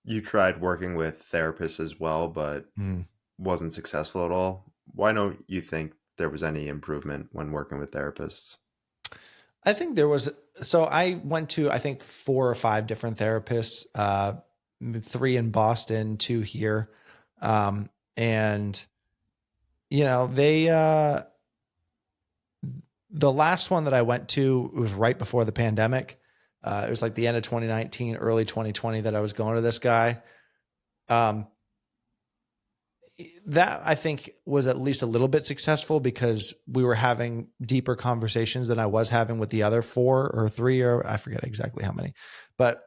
You tried working with therapists as well, but Mm. wasn't successful at all. Why don't you think there was any improvement when working with therapists? I think there was, so I went to, I think, four or five different therapists, three in Boston, two here. Um, and, the last one that I went to was right before the pandemic. It was like the end of 2019, early 2020 that I was going to this guy. Um, that I think was at least a little bit successful because we were having deeper conversations than I was having with the other four or three, or I forget exactly how many. But,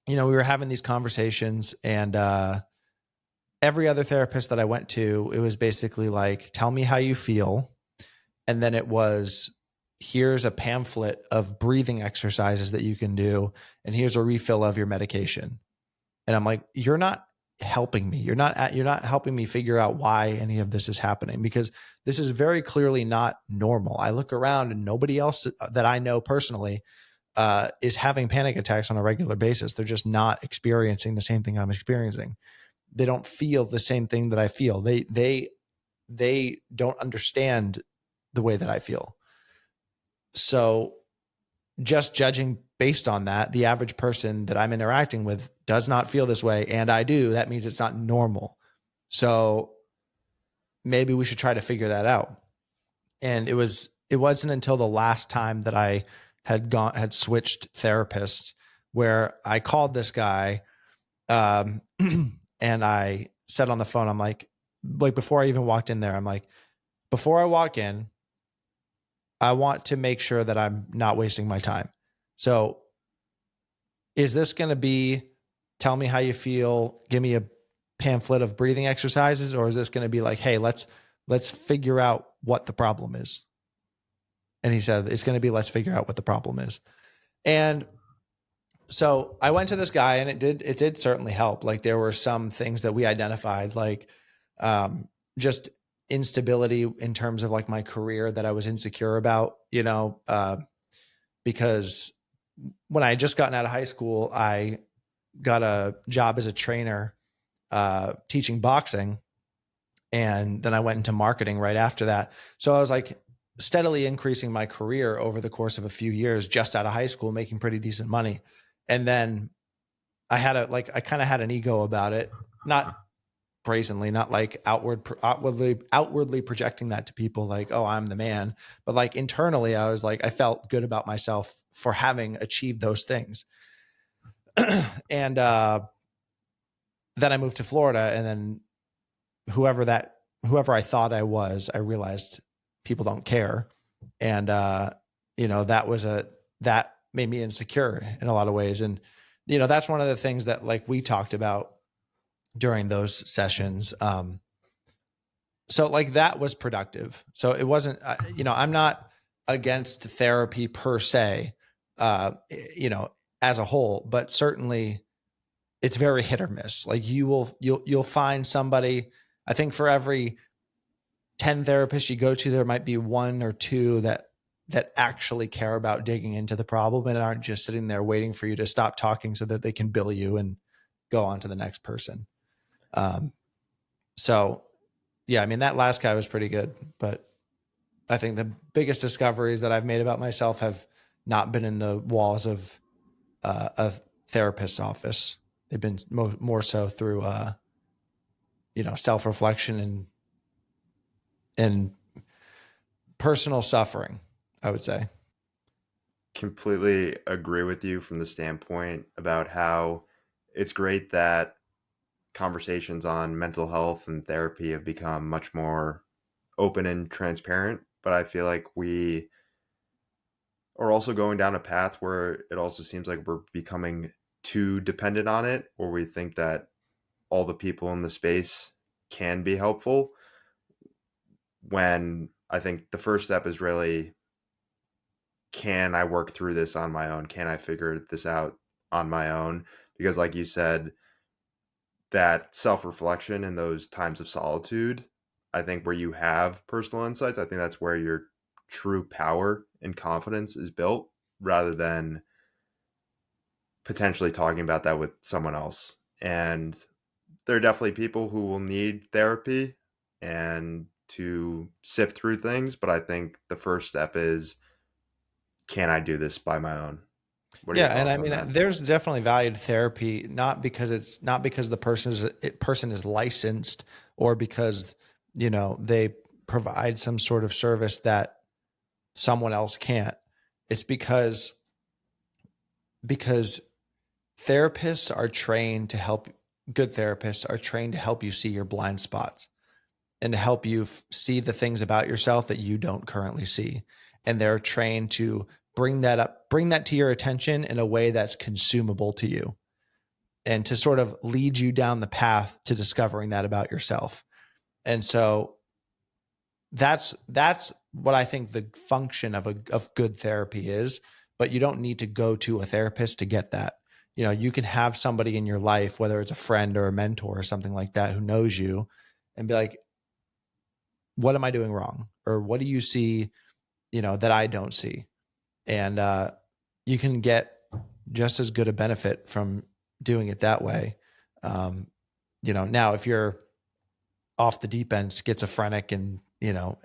we were having these conversations, and every other therapist that I went to, it was basically like, tell me how you feel. And then it was, here's a pamphlet of breathing exercises that you can do. And here's a refill of your medication. And I'm like, you're not helping me. You're not helping me figure out why any of this is happening, because this is very clearly not normal. I look around and nobody else that I know personally is having panic attacks on a regular basis. They're just not experiencing the same thing I'm experiencing. They don't feel the same thing that I feel. They don't understand the way that I feel. So just judging based on that, the average person that I'm interacting with does not feel this way, and I do. That means it's not normal. So maybe we should try to figure that out. And it wasn't until the last time that I had switched therapists where I called this guy, um, and I said on the phone, I'm like before I even walked in there, I'm like, before I walk in, I want to make sure that I'm not wasting my time. So is this going to be, tell me how you feel, give me a pamphlet of breathing exercises, or is this going to be like, hey, let's figure out what the problem is? And he said it's going to be, let's figure out what the problem is. And so I went to this guy, and it did certainly help. Like, there were some things that we identified, like just instability in terms of like my career that I was insecure about, because when I had just gotten out of high school, I got a job as a trainer teaching boxing. And then I went into marketing right after that. So I was like steadily increasing my career over the course of a few years, just out of high school, making pretty decent money. And then I kind of had an ego about it, not brazenly, not like outwardly projecting that to people like, oh, I'm the man. But like internally, I was like, I felt good about myself for having achieved those things. And then I moved to Florida, and then whoever that whoever I thought I was, I realized people don't care. And that made me insecure in a lot of ways. And that's one of the things that like we talked about during those sessions. So like that was productive. So it wasn't, I'm not against therapy per se, as a whole, but certainly it's very hit or miss. Like you'll find somebody, I think for every 10 therapists you go to, there might be one or two that actually care about digging into the problem and aren't just sitting there waiting for you to stop talking so that they can bill you and go on to the next person. Um, so yeah, I mean, that last guy was pretty good, but I think the biggest discoveries that I've made about myself have not been in the walls of a therapist's office. They've been more so through, self-reflection and personal suffering, I would say. Completely agree with you from the standpoint about how it's great that conversations on mental health and therapy have become much more open and transparent. But I feel like we are also going down a path where it also seems like we're becoming too dependent on it, or we think that all the people in the space can be helpful, when I think the first step is really, can I work through this on my own? Can I figure this out on my own? Because, like you said, that self reflection in those times of solitude, I think where you have personal insights, I think that's where your true power and confidence is built, rather than potentially talking about that with someone else. And there are definitely people who will need therapy and to sift through things, but I think the first step is, can I do this by my own? What are Yeah, your and thoughts I on mean, that? there's definitely value to therapy, not because the person is licensed, or because they provide some sort of service that someone else can't. It's because therapists are trained to help. Good therapists are trained to help you see your blind spots and to help you see the things about yourself that you don't currently see. And they're trained to bring that to your attention in a way that's consumable to you, and to sort of lead you down the path to discovering that about yourself. And so that's what I think the function of good therapy is. But you don't need to go to a therapist to get that. You can have somebody in your life, whether it's a friend or a mentor or something like that, who knows you, and be like, what am I doing wrong? Or what do you see, that I don't see? And you can get just as good a benefit from doing it that way. Um, now if you're off the deep end, schizophrenic, and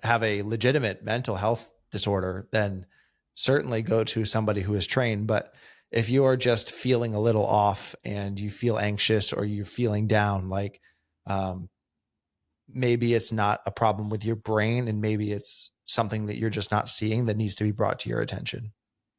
have a legitimate mental health disorder, then certainly go to somebody who is trained. But if you are just feeling a little off and you feel anxious or you're feeling down, like, um, maybe it's not a problem with your brain, and maybe it's something that you're just not seeing that needs to be brought to your attention.